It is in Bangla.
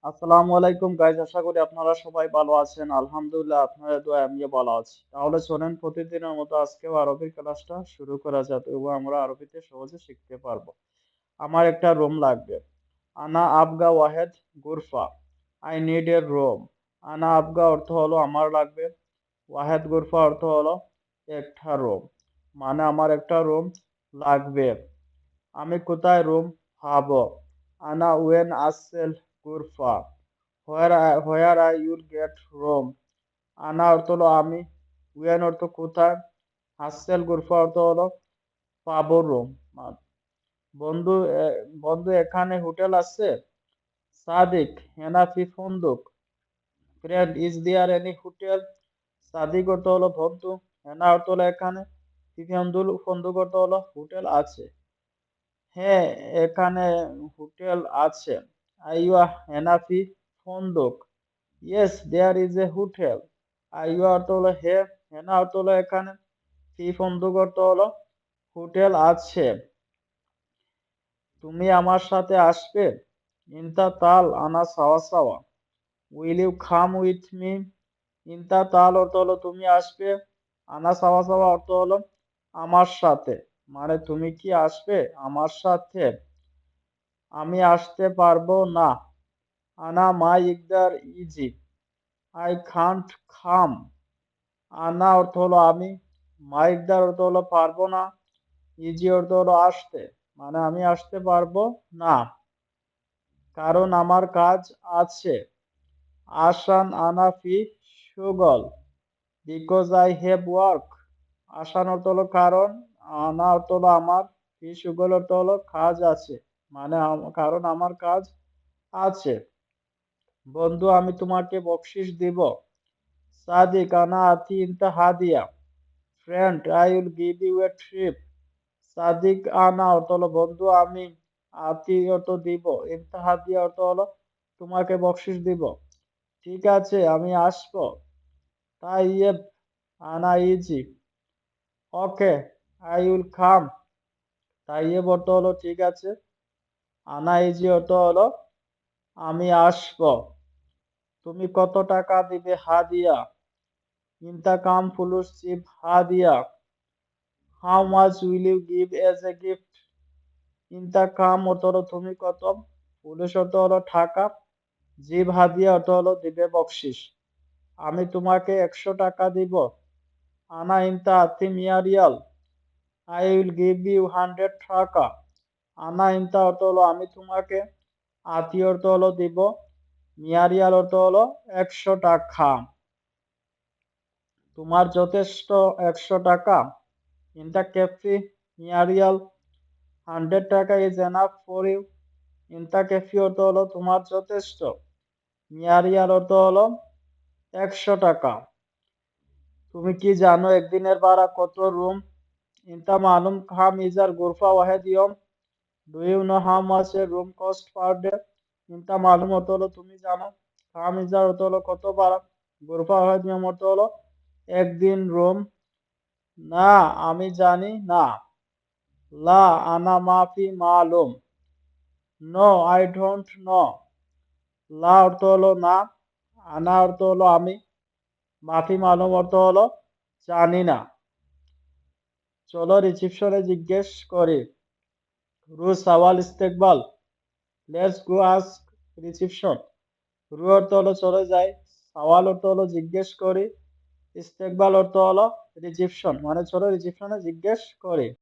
আসসালামু আলাইকুম গাইজ, আশা করি আপনারা সবাই ভালো আছেন। আলহামদুলিল্লাহ, আপনাদের দোয়ায় আমিও ভালো আছি। তাহলে চলেন প্রতিদিনের মতো আজকেও আরবি ক্লাসটা শুরু করা যাক এবং আমরা আরবিতে সহজে শিখতে পারবো। আমার একটা রুম লাগবে। আনা আবগা ওয়াহেদ গুরফা। I need a room. আনা আবগা অর্থ হলো আমার লাগবে। ওয়াহেদ গুরফা অর্থ হলো একটা রুম। মানে আমার একটা রুম লাগবে। আমি কোথায় রুম পাবো? আনা ওয়েন আসেল গুরফা। Where I will get room. আনা অর্থ হলো আমি, ওয়েন অর্থ কোথায়, হাসেল গুরফা অর্থ হলো পাবো রুম। বন্ধু বন্ধু এখানে হোটেল আছে? সাদিক হেনা ফি ফন্দুক। Friend is there any hotel? সাদিক অর্থ হলো বন্ধু, হেনা অর্থ হলো এখানে, ফি ফন্দুক অর্থ হলো হোটেল আছে। হ্যাঁ, এখানে হোটেল আছে। আইওয়া হেনা ফি ফন্দুক। Yes there is a hotel. আইওয়া অর্থ হলো হে, হেনা অর্থ হলো এখানে, ফি ফন্দুক অর্থ হলো হোটেল আছে। তুমি আমার সাথে আসবে? ইনতা তাল আনা সাওয়া সাওয়া। Will you come with me? ইনতা তাল অর্থ হলো তুমি আসবে, আনা সাওয়া সাওয়া অর্থ হলো আমার সাথে, মানে তুমি কি আসবে আমার সাথে? আমি আসতে পারবো না। আনা মা ইকদার ইজি। I can't come. আনা অর্থ হলো আমি, মা ইকদার অর্থ হলো পারবো না, ইজি অর্থ হলো আসতে, মানে আমি আসতে পারবো না কারণ আমার কাজ আছে। আসান আনা ফি সুগল। Because I have work. আসান অর্থ হলো কারণ, আনা অর্থ হলো আমার, ফি সুগল অর্থ হলো কাজ আছে, মানে কারণ আমার কাজ আছে। বন্ধু আমি তোমাকে বকশিশ দিব। সাদিক আনা আতি ইনতা হাদিয়া। Friend I will give you a trip. সাদিক আনা অর্থ হলো বন্ধু আমি, আতি অর্থ দিব, ইনতা হাদিয়া অর্থ হলো তোমাকে বকশিশ দিব। ঠিক আছে আমি আসবো। তাইয়েব আনা ইজি। Okay I will come. তাইয়েব অর্থ হলো ঠিক আছে, আনা ইজি অর্থ হলো আমি আসবো। তুমি কত টাকা দিবে হাদিয়া? ইনতা কাম ফুলুস চিপ হাদিয়া। How much will you give as a gift? ইনতা কাম অর্থ হলো তুমি কত, ফুলুস অর্থ হলো টাকা, জিব হাদিয়া অর্থ হলো দিবে বকশিস। আমি তোমাকে 100 টাকা দিব। আনা ইনতা আতি মিয়া রিয়াল। আই উইল গিভ ইউ 100 টাকা। আনা ইনতা অর্থ হলো আমি তোমাকে, আতি অর্থ হলো দিব, মিয়া রিয়াল অর্থ হলো 100 টাকা। তোমার যথেষ্ট 100 টাকা? ইনতা ক্যাফি মিয়া রিয়াল। 100 টাকা ইজ এনাফ ফর ইউ। ইনতা ক্যাফি অর্থ হলো তোমার যথেষ্ট, মিয়া রিয়াল অর্থ হলো 100 টাকা। তুমি কি জানো একদিনের ভাড়া কত রুম? ইনতা মালুম কাম ইজার গুরফা ওয়াহেদ ইয়ম। Do you know how much a room cost per day? ইনতা মালুম অর্থ হলো তুমি জানো, কাম ইজার অর্থ হলো কত ভাড়া, গুরফা ওয়াহেদ ইয়ম অর্থ হলো একদিন রুম। না আমি জানি না। লা আনা মাফি মালুম। No I don't know. লা অর্থ হলো না, আনা অর্থ হলো আমি, মাফি মালুম অর্থ হলো জানি না। চলো রিসিপশনে জিজ্ঞেস করি। রু সাওয়াল ইস্তেকবাল। Let's go ask reception. রু অর্থ হলো চলে যাই, সাওয়াল অর্থ হলো জিজ্ঞেস করি, ইস্তেকবাল অর্থ হলো রিসিপশন, মানে চলো রিসিপশনে জিজ্ঞেস করি।